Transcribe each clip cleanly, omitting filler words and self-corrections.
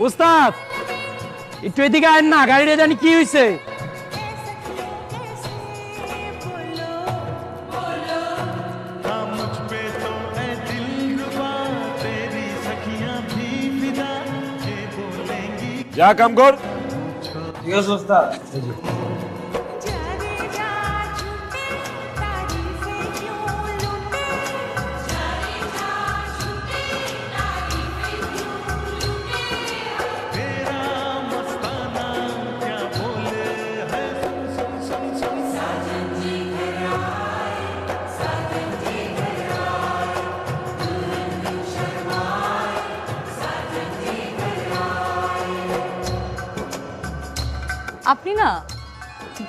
উস্তাদ একটু এদিকে আয় না, গাড়িটা জানি কি হয়েছে। যা কাম কর। ঠিক আছে উস্তাদ। আপনি না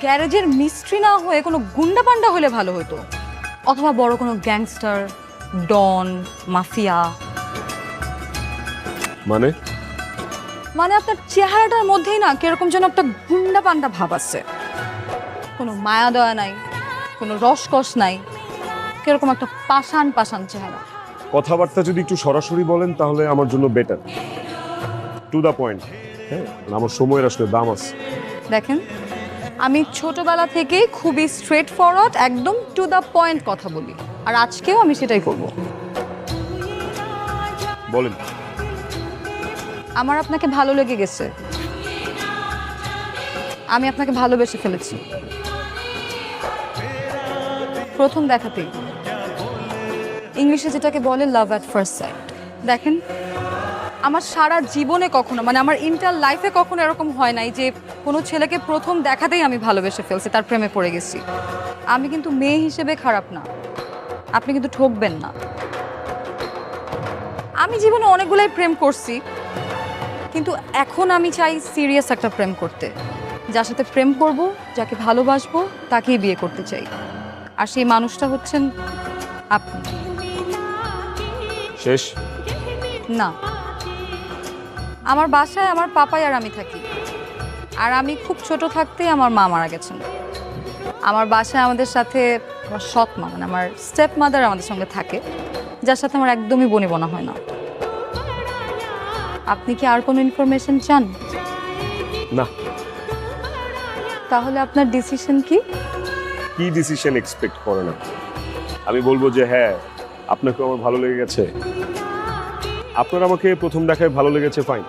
গ্যারেজের মিস্ত্রি না হয়ে কোনো গুন্ডা পান্ডা হলে ভালো হতো, অথবা বড় কোনো গ্যাংস্টার, ডন, মাফিয়া। মানে মানে আপনার চেহারাটার মধ্যেই না কিরকম যেন একটা গুন্ডা পান্ডা ভাব আছে। কোনো মায়া দয়া নাই, কোনো রসকস নাই, কিরকম একটা পাষাণ পাষাণ চেহারা। কথাবার্তা যদি একটু সরাসরি বলেন তাহলে আমার জন্য বেটার, টু দা পয়েন্ট। হ্যাঁ, আমার সময়ের আসলে দাম আছে। দেখেন, আমি ছোটবেলা থেকেই খুবই স্ট্রেট ফরওয়ার্ড, একদম টু দ্য পয়েন্ট কথা বলি, আর আজকেও আমি সেটাই করব। বলেন। আমার আপনাকে ভালো লেগে গেছে, আমি আপনাকে ভালোবেসে ফেলেছি প্রথম দেখাতেই। ইংলিশে যেটাকে বলে লাভ অ্যাট ফার্স্ট সাইট। দেখেন, আমার সারা জীবনে কখনো, মানে আমার ইন্টার লাইফে কখনো এরকম হয় নাই যে কোনো ছেলেকে প্রথম দেখাতেই আমি ভালোবেসে ফেলছি, তার প্রেমে পড়ে গেছি। আমি কিন্তু মেয়ে হিসেবে খারাপ না, আপনি কিন্তু ঠকবেন না। আমি জীবনে অনেকগুলাই প্রেম করছি, কিন্তু এখন আমি চাই সিরিয়াস একটা প্রেম করতে। যার সাথে প্রেম করব, যাকে ভালোবাসবো, তাকেই বিয়ে করতে চাই। আর সেই মানুষটা হচ্ছেন আপনি। শেষ? না, আমার বাসায় আমার পাপাই আর আমি থাকি। আর আমি খুব ছোট থাকতেই আমার মা মারা গেছেন। আমার বাসায় আমাদের সাথে আমার সৎ মা, মানে আমার স্টেপ মাদার আমাদের সঙ্গে থাকে, যার সাথে আমার একদমই বনিবনা হয় না। আপনি কি আর কোনো ইনফরমেশন চান? না। তাহলে আপনার ডিসিশন কি? কি ডিসিশন এক্সপেক্ট করেন আপনি? আমি বলবো যে হ্যাঁ, আপনাকে আমার ভালো লেগে গেছে। আপনার আমাকে প্রথম দেখায় ভালো লেগেছে, ফাইন।